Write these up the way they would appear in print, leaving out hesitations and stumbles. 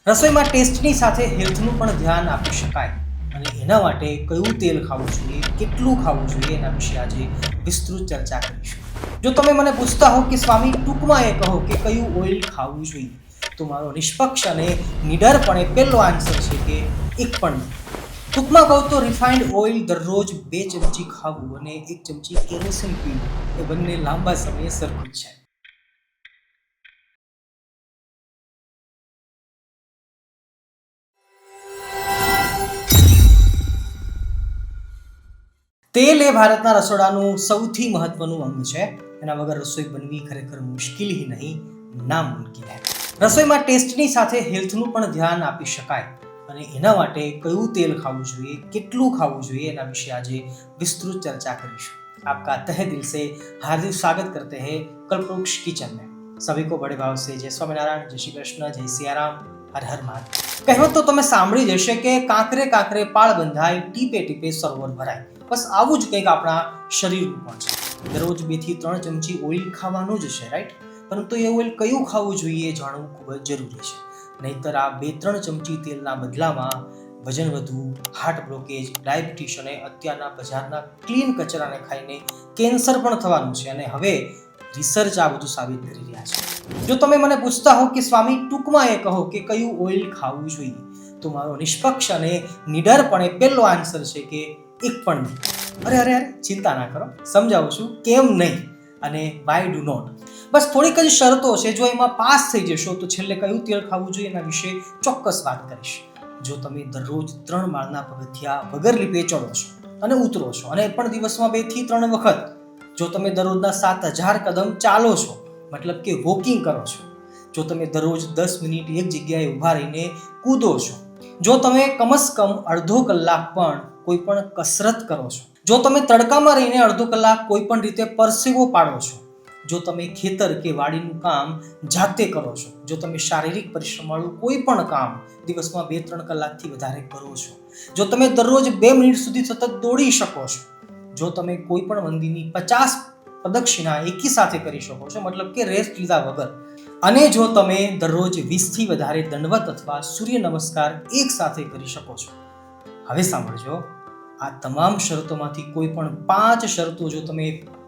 રસોઈમાં ટેસ્ટની સાથે હેલ્થનું પણ ધ્યાન આપી શકાય અને એના માટે કયું તેલ ખાવું જોઈએ, કેટલું ખાવું જોઈએ, એના વિશે આજે વિસ્તૃત ચર્ચા કરીશું. જો તમે મને પૂછતા હો કે સ્વામી ટૂંકમાં એ કહો કે કયું ઓઇલ ખાવું જોઈએ, તો મારો નિષ્પક્ષ અને નિડરપણે પહેલો આન્સર છે કે એક પણ નહીં. ટૂંકમાં કહું તો રિફાઇન્ડ ઓઇલ દરરોજ 2 ચમચી ખાવું અને 1 ચમચી કેરોસીન પીવું એ બંને લાંબા સમયે સરખું જ છે. તેલ એ ભારતના રસોડાનું સૌથી મહત્વનું અંગ છે. એના વગર રસોઈ બનવી ખરેખર મુશ્કેલ ही નહીં, નામુમકિન है. રસોઈમાં ટેસ્ટની સાથે હેલ્થનું પણ ધ્યાન આપી શકાય અને એના માટે કયું તેલ ખાવું જોઈએ, કેટલું ખાવું જોઈએ, એના વિશે આજે વિસ્તૃત चर्चा કરીશું. आपका तहे दिल से हार्दिक स्वागत करते हैं कल्पवृक्ष किचन में. सभी को बड़े भाव से जय स्वामीनारायण, जय श्री कृष्ण, जय सियाराम, हर हर महादेव. કહેવત તો તમે સાંભળી જ હશે કે કાંકરે કાંકરે પાળ બંધાય, ટીપે ટીપે સરોવર ભરાય. બસ આવું જ કંઈક આપણા શરીરનું પણ છે. દરરોજ 2 થી 3 ચમચી ઓઇલ ખાવાનું જ છે, રાઈટ? પરંતુ એ ઓઇલ કયું ખાવું જોઈએ જાણવું ખૂબ જ જરૂરી છે. નહીતર આ 2-3 ચમચી તેલના બદલામાં વજન વધવું, હાર્ટ બ્લોકેજ, ડાયાબિટીસ અને અત્યારના બજારના ક્લીન કચરાને ખાઈને કેન્સર પણ થવાનું છે. અને હવે રિસર્ચ આ બધું સાબિત કરી રહ્યા છે. જો તમે મને પૂછતા હો કે સ્વામી ટૂંકમાં એ કહો કે કયું ઓઇલ ખાવું જોઈએ, તો મારો નિષ્પક્ષ અને નિડરપણે પહેલો આન્સર છે કે એક પણ નહીં. અરે ચિંતા ના કરો, સમજાવું છું કેમ નહીં અને વાય ડુ નોટ. બસ થોડીક જ શરતો છે, જો એમાં પાસ થઈ જશો તો છેલ્લે કયું તેલ ખાવું જોઈએ એના વિશે ચોક્કસ વાત કરીશ. જો તમે દરરોજ 3 માળના પગથિયા વગર લીપે ચડો છો અને ઉતરો છો, અને પણ દિવસમાં 2 થી 3 વખત જો તમે દરરોજના 7000 કદમ ચાલો છો, મતલબ કે વોકિંગ કરો છો, જો તમે દરરોજ 10 મિનિટ એક જગ્યાએ ઊભા રહીને કૂદો છો, જો તમે કમસે કમ અડધો કલાક પણ કોઈ પણ કસરત કરો છો, જો તમે તડકામાં રહીને અડધો કલાક કોઈ પણ રીતે પરસેવો પાડો છો, જો તમે ખેતર કે વાડીનું કામ જાતે કરો છો, જો તમે શારીરિક પરિશ્રમવાળું કોઈ પણ કામ દિવસમાં 2-3 કલાકથી વધારે કરો છો, જો તમે દરરોજ 2 મિનિટ સુધી સતત દોડી શકો છો, જો તમે કોઈ પણ મંદિરની 50 પ્રદક્ષિણા એકી સાથે કરી શકો છો, મતલબ કે રેસ્ટ લીધા વગર, અને જો તમે દરરોજ 20 થી વધારે દંડવત અથવા સૂર્ય નમસ્કાર એક સાથે કરી શકો છો. હવે સાંભળજો, આ તમામ શરતોમાંથી કોઈ પણ 5 શરતો જો તમે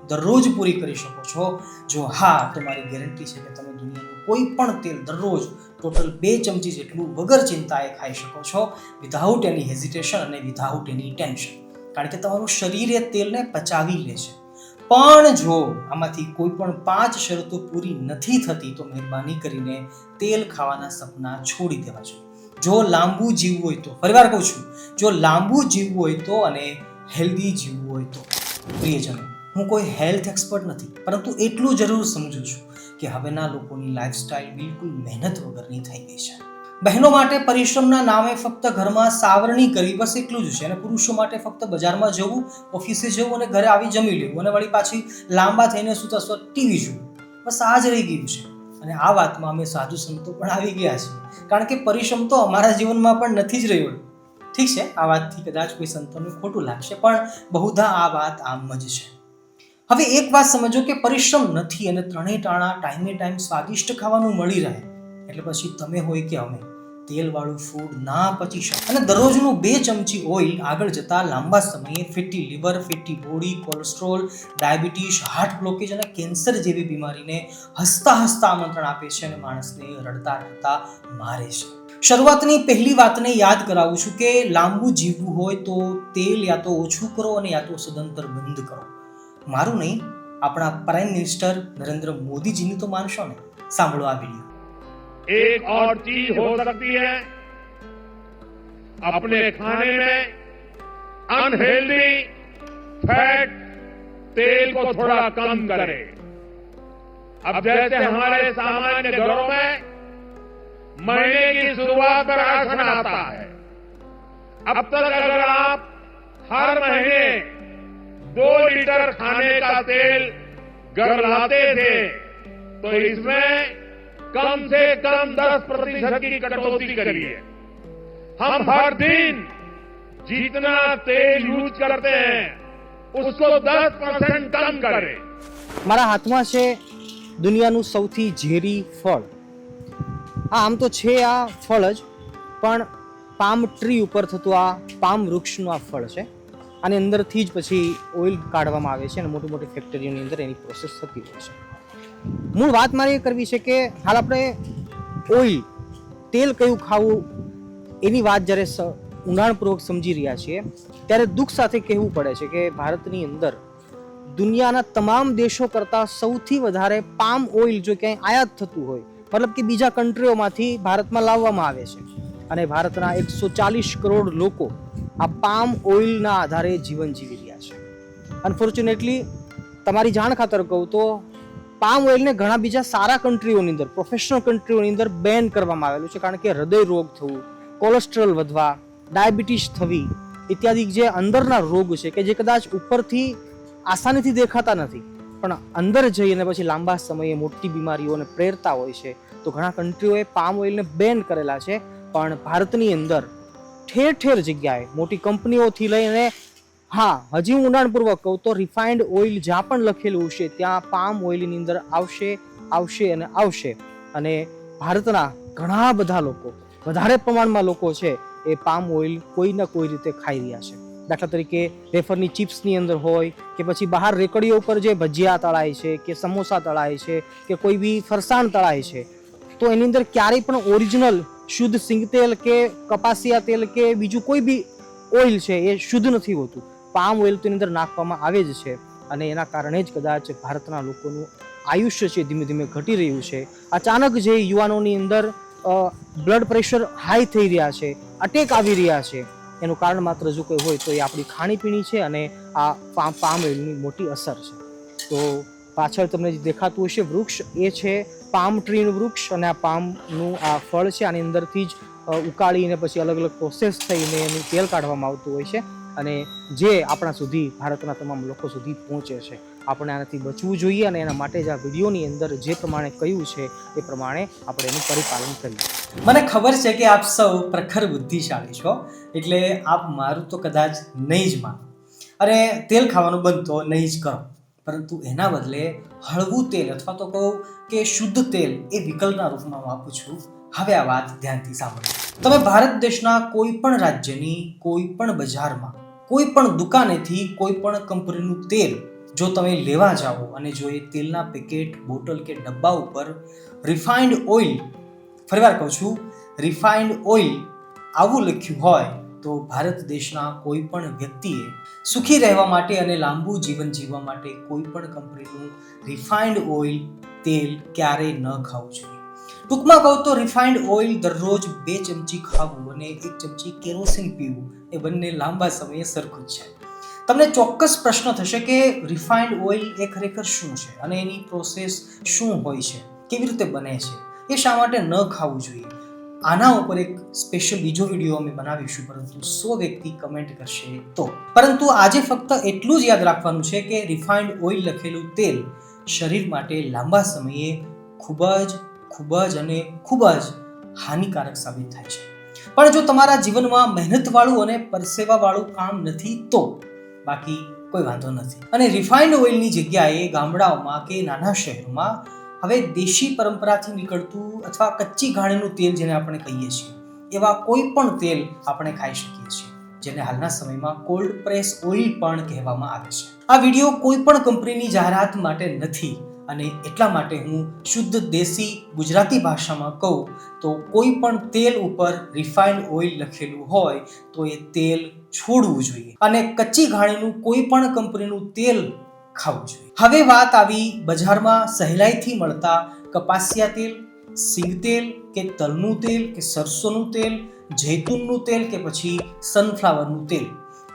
દરરોજ પૂરી કરી શકો છો, જો હા, તો મારી ગેરંટી છે કે તમે દુનિયાનું કોઈ પણ તેલ દરરોજ ટોટલ 2 ચમચી જેટલું વગર ચિંતાએ ખાઈ શકો છો, વિધાઉટ એની હેઝિટેશન અને વિધાઉટ એની ટેન્શન. કારણ કે તમારું શરીર એ તેલને પચાવી લે છે. પણ જો આમાંથી કોઈ પણ 5 શરતો પૂરી નથી થતી, તો મહેરબાની કરીને તેલ ખાવાના સપના છોડી દેવા જોઈએ. જો લાંબુ જીવવું હોય તો, ફરીવાર કહું છું, જો લાંબુ જીવવું હોય તો અને હેલ્ધી જીવવું હોય તો. પ્રિયજનો, હું કોઈ હેલ્થ એક્સપર્ટ નથી, પરંતુ એટલું જરૂર સમજુ છું કે હવેના લોકોની લાઈફસ્ટાઈલ બિલકુલ મહેનત વગરની થઈ ગઈ છે. બહેનો માટે પરિશ્રમના નામે ફક્ત ઘરમાં સાવરણી કરવી, બસ એટલું જ છે. અને પુરુષો માટે ફક્ત બજારમાં જવું, ઓફિસે જવું અને ઘરે આવી જમી લેવું અને વળી પાછી લાંબા થઈને સૂતા સૂતા ટીવી જોવું, બસ આ જ રહી ગયું છે. અને આ વાતમાં અમે સાધુ સંતો પણ આવી ગયા છીએ, કારણ કે પરિશ્રમ તો અમારા જીવનમાં પણ નથી જ રહ્યો. ઠીક છે, આ વાતથી કદાચ કોઈ સંતોને ખોટું લાગશે, પણ બહુધા આ વાત આમ જ છે. હવે એક વાત સમજો કે પરિશ્રમ નથી અને ત્રણેય ટાણા ટાઈમે સ્વાદિષ્ટ ખાવાનું મળી રહે, એટલે પછી તમે હોય કે અમે તેલવાળું ફૂડ ના પચી શકે. અને દરરોજનું 2 ચમચી ઓઇલ આગળ જતા લાંબા સમયે fatty liver, fatty body, cholesterol, diabetes, heart blockage અને કેન્સર જેવી બીમારીને હસતા હસતા આમંત્રણ આપે છે અને માણસને રડતા રડતા મારે છે. શરૂઆતની પહેલી વાતને યાદ કરાવું છું કે લાંબુ જીવવું હોય તો તેલ યા તો ઓછું કરો અને યા તો સદંતર બંધ કરો. મારું નહીં, આપણા પ્રાઇમ મિનિસ્ટર નરેન્દ્ર મોદીજીની તો માનશો ને. સાંભળો આ વિડીયો. एक और चीज हो सकती है, अपने खाने में अनहेल्दी फैट तेल को थोड़ा कम करें. अब जैसे हमारे सामान्य घरों में महीने की शुरुआत में राशन आता है, अब तक अगर आप हर महीने 2 लीटर खाने का तेल घर लाते थे, तो इसमें कम से कम 10% की कटौती करिए. हम हर दिन जितना तेल यूज करते हैं उसको 10% कम करें. મારા હાથમાં છે દુનિયાનું સૌથી ઝેરી ફળ, આમ તો છે આ ફળ જ, પણ પામ ટ્રી ઉપર થતું આ પામ વૃક્ષનું આ ફળ છે. આની અંદરથી જ પછી ઓઇલ કાઢવામાં આવે છે અને મોટી મોટી ફેક્ટરીઓની અંદર એની પ્રોસેસ થતી હોય છે. મૂળ વાત મારે એ કરવી છે કે હાલ આપણે ઓઇલ, તેલ કયું ખાવું એની વાત જ્યારે ઊંડાણપૂર્વક સમજી રહ્યા છીએ ત્યારે દુઃખ સાથે કહેવું પડે છે કે ભારતની અંદર દુનિયાના તમામ દેશો કરતાં સૌથી વધારે પામ ઓઇલ જો ક્યાંય આયાત થતું હોય, મતલબ કે બીજા કન્ટ્રીઓમાંથી ભારતમાં લાવવામાં આવે છે, અને ભારતના 140 કરોડ લોકો આ પામ ઓઇલના આધારે જીવન જીવી રહ્યા છે. અનફોર્ચ્યુનેટલી તમારી જાણ ખાતર કહું તો પામ ઓઇલને ઘણા બીજા સારા કન્ટ્રીઓની અંદર, પ્રોફેશનલ કન્ટ્રીઓની અંદર બેન કરવામાં આવેલું છે, કારણ કે હૃદય રોગ થવું, કોલેસ્ટ્રોલ વધવા, ડાયાબિટીસ થવી ઇત્યાદિ જે અંદરના રોગ છે કે જે કદાચ ઉપરથી આસાનીથી દેખાતા નથી પણ અંદર જઈને પછી લાંબા સમયે મોટી બીમારીઓને પ્રેરતા હોય છે, તો ઘણા કન્ટ્રીઓએ પામ ઓઇલને બેન કરેલા છે. પણ ભારતની અંદર ઠેર ઠેર જગ્યાએ મોટી કંપનીઓથી લઈને, હા હજી હું ઊંડાણપૂર્વક કહું તો રિફાઇન્ડ ઓઇલ જ્યાં પણ લખેલું છે ત્યાં પામ ઓઇલની અંદર આવશે. અને ભારતના ઘણા બધા લોકો, વધારે પ્રમાણમાં લોકો છે એ પામ ઓઇલ કોઈ ના કોઈ રીતે ખાઈ રહ્યા છે. દાખલા તરીકે વેફરની ચિપ્સની અંદર હોય કે પછી બહાર રેકડીઓ ઉપર જે ભજીયા તળાય છે કે સમોસા તળાય છે કે કોઈ બી ફરસાણ તળાય છે, તો એની અંદર ક્યારેય પણ ઓરિજિનલ શુદ્ધ સિંગ તેલ કે કપાસિયા તેલ કે બીજું કોઈ બી ઓઇલ છે એ શુદ્ધ નથી હોતું. પામ ઓઇલ તો એની અંદર નાખવામાં આવે જ છે, અને એના કારણે જ કદાચ ભારતના લોકોનું આયુષ્ય છે ધીમે ધીમે ઘટી રહ્યું છે. અચાનક જે યુવાનોની અંદર બ્લડ પ્રેશર હાઈ થઈ રહ્યા છે, અટેક આવી રહ્યા છે, એનું કારણ માત્ર જો કોઈ હોય તો એ આપણી ખાણીપીણી છે અને આ પામ ઓઇલની મોટી અસર છે. તો પાછળ તમને જે દેખાતું હશે વૃક્ષ, એ છે પામ ટ્રીનું વૃક્ષ, અને આ પામનું આ ફળ છે. આની અંદરથી જ ઉકાળીને પછી અલગ અલગ પ્રોસેસ થઈને એનું તેલ કાઢવામાં આવતું હોય છે, અને જે આપણા સુધી, ભારતના તમામ લોકો સુધી પહોંચે છે. આપણે આનાથી બચવું જોઈએ, અને એના માટે જ આ વિડીયોની અંદર જે પ્રમાણે કહ્યું છે એ પ્રમાણે આપણે એનું પરિપાલન કરીએ. મને ખબર છે કે આપ સૌ પ્રખર બુદ્ધિશાળી છો, એટલે આપ મારું તો કદાચ નહીં જ માનો અને તેલ ખાવાનું બંધ તો નહીં જ કરો, પરંતુ એના બદલે હળવું તેલ અથવા તો કહું કે શુદ્ધ તેલ એ વિકલ્પના રૂપમાં હું આપું છું. હવે આ વાત ધ્યાનથી સાંભળો. તમે ભારત દેશના કોઈ પણ રાજ્યની કોઈ પણ બજારમાં, કોઈ પણ દુકાનેથી કોઈ પણ કંપનીનું તેલ જો તમે લેવા જાઓ અને જો એ તેલના પેકેટ, બોટલ કે ડબ્બા ઉપર રિફાઇન્ડ ઓઇલ, ફરીવાર કહું છું રિફાઇન્ડ ઓઇલ આવું લખ્યું હોય, તો ભારત દેશના કોઈ પણ વ્યક્તિએ સુખી રહેવા માટે અને લાંબુ જીવન જીવવા માટે કોઈ પણ કંપનીનું રિફાઇન્ડ ઓઇલ તેલ ક્યારેય ન ખાવું જોઈએ. ટૂંકમાં કહું તો રિફાઇન્ડ ઓઇલ દરરોજ 2 ચમચી ખાવું અને 1 ચમચી કેરોસીન પીવું એ બંને લાંબા સમયે સરખું જ છે. તમને ચોક્કસ પ્રશ્ન થશે કે રિફાઇન્ડ ઓઇલ એ ખરેખર શું છે અને એની પ્રોસેસ શું હોય છે, કેવી રીતે બને છે, એ શા માટે ન ખાવું જોઈએ. આના ઉપર એક સ્પેશિયલ બીજો વિડીયો અમે બનાવીશું, પરંતુ 100 વ્યક્તિ કમેન્ટ કરશે તો. પરંતુ આજે ફક્ત એટલું જ યાદ રાખવાનું છે કે રિફાઇન્ડ ઓઇલ લખેલું તેલ શરીર માટે લાંબા સમયે ખૂબ જ હાનિકારક સાબિત થાય છે. પણ જો તમારા જીવનમાં મહેનતવાળું અને પરસેવાવાળું કામ નથી તો બાકી કોઈ વાંધો નથી. અને રિફાઇન્ડ ઓઇલની જગ્યાએ ગામડાઓમાં કે નાના શહેરોમાં હવે દેશી પરંપરાથી નીકળતું અથવા કચ્ચી ઘાણીનું તેલ જેને આપણે કહીએ છીએ, એવા કોઈ પણ તેલ આપણે ખાઈ શકીએ છીએ, જેને હાલના સમયમાં કોલ્ડ પ્રેસ ઓઇલ પણ કહેવામાં આવે છે. આ વિડીયો કોઈ પણ કંપનીની જાહેરાત માટે નથી, અને એટલા માટે હું શુદ્ધ દેશી ગુજરાતી ભાષામાં કહું તો કોઈ પણ તેલ ઉપર રિફાઇન્ડ ઓઇલ લખેલું હોય તો એ તેલ છોડવું જોઈએ, અને કચ્ચી ઘાણીનું કોઈ પણ કંપનીનું તેલ ખાવું જોઈએ. હવે વાત આવી બજારમાં સહેલાઈથી મળતા કપાસિયા તેલ, સિંગ તેલ કે તલનું તેલ કે સરસોનું તેલ, જૈતુનનું તેલ કે પછી સનફ્લાવરનું તેલ.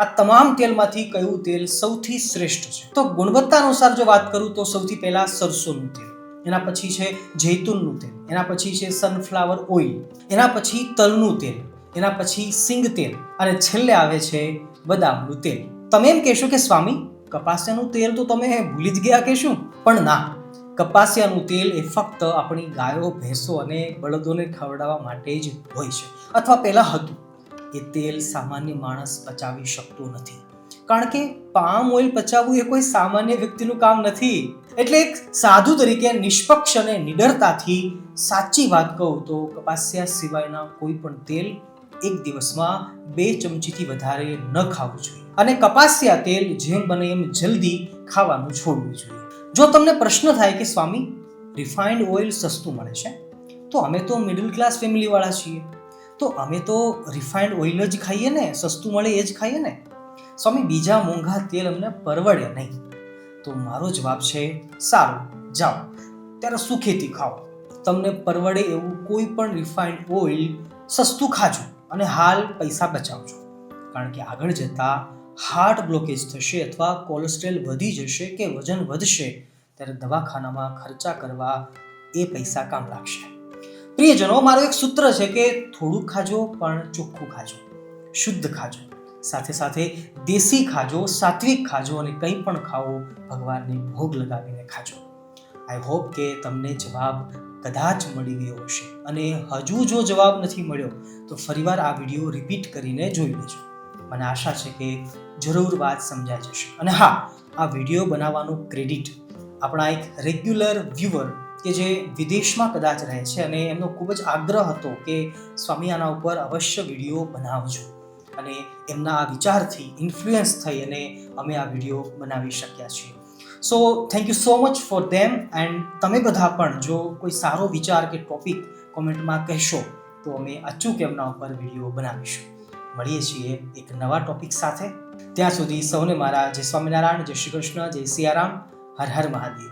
આ તમામ તેલમાંથી કયું તેલ સૌથી શ્રેષ્ઠ છે? તો ગુણવત્તા અનુસાર જો વાત કરું તો સૌથી પહેલા સરસોનું તેલ, એના પછી છે જૈતુનનું તેલ, એના પછી છે સનફ્લાવર ઓઇલ, એના પછી તલનું તેલ, એના પછી સિંગ તેલ, અને છેલ્લે આવે છે બદામનું તેલ. તમે એમ કહેશો કે સ્વામી, કપાસિયાનું તેલ તો તમે ભૂલી જ ગયા કે શું? પણ ના, કપાસિયાનું તેલ એ ફક્ત આપણી ગાયો, ભેંસો અને બળદોને ખવડાવવા માટે જ હોય છે, અથવા પહેલા હતું. એ તેલ સામાન્ય માણસ પચાવી શકતો નથી. કારણ કે પામ ઓઇલ પચાવવું એ કોઈ સામાન્ય વ્યક્તિનું કામ નથી. એટલે એક સાધુ તરીકે નિષ્પક્ષ અને નિડરતાથી સાચી વાત કહું તો કપાસિયા સિવાયના કોઈ પણ તેલ એક દિવસમાં 2 ચમચીથી વધારે ન ખાવું જોઈએ અને કપાસિયા તેલ જેમ બને એમ જલ્દી ખાવાનું છોડવું જોઈએ. જો તમને પ્રશ્ન થાય કે સ્વામી, રિફાઇન્ડ ઓઇલ સસ્તું મળે છે, તો અમે તો મિડલ ક્લાસ ફેમિલી વાળા છીએ, તો અમે તો રિફાઇન્ડ ઓઇલ જ ખાઈએ ને, સસ્તું મળે એ જ ખાઈએ ને. સ્વામી, બીજા મોંઘા તેલ અમને પરવડે નહીં. તો મારો જવાબ છે, સારું, જાઓ ત્યારે સુખેથી ખાઓ. તમને પરવડે એવું કોઈ પણ રિફાઇન્ડ ઓઇલ સસ્તું ખાજો અને હાલ પૈસા બચાવજો. કારણ કે આગળ જતા હાર્ટ બ્લોકેજ થશે અથવા કોલેસ્ટ્રોલ વધી જશે કે વજન વધશે ત્યારે દવાખાનામાં ખર્ચા કરવા એ પૈસા કામ લાગશે. પ્રિયજનો, મારું એક સૂત્ર છે કે થોડું ખાજો પણ ચોખ્ખું ખાજો, શુદ્ધ ખાજો, સાથે સાથે દેશી ખાજો, સાત્વિક ખાજો અને કંઈ પણ ખાઓ ભગવાનને ભોગ લગાવીને ખાજો. આઈ હોપ કે તમને જવાબ કદાચ મળી ગયો હશે અને હજુ જો જવાબ નથી મળ્યો તો ફરીવાર આ વિડીયો રિપીટ કરીને જોઈ લેજો. મને આશા છે કે જરૂર વાત સમજાઈ જશે. અને હા, આ વિડીયો બનાવવાનો ક્રેડિટ આપણા એક રેગ્યુલર વ્યુઅર કે જે વિદેશમાં કદાચ રહે છે અને એમનો ખૂબ જ આગ્રહ હતો કે સ્વામી આના ઉપર અવશ્ય વિડીયો બનાવજો, અને એમના આ વિચારથી ઇન્ફ્લુઅન્સ થઈ અને અમે આ વિડીયો બનાવી શક્યા છીએ. So thank you so much for them. And તમે બધા પણ જો કોઈ સારો વિચાર કે ટોપિક કોમેન્ટમાં કહેશો તો અમે અચૂક એમના ઉપર વિડીયો બનાવીશું. મળીએ છીએ એક નવા ટોપિક સાથે. ત્યાં સુધી સૌને મારા જય સ્વામિનારાયણ, જય શ્રી કૃષ્ણ, જય સિયારામ, હર હર મહાદેવ.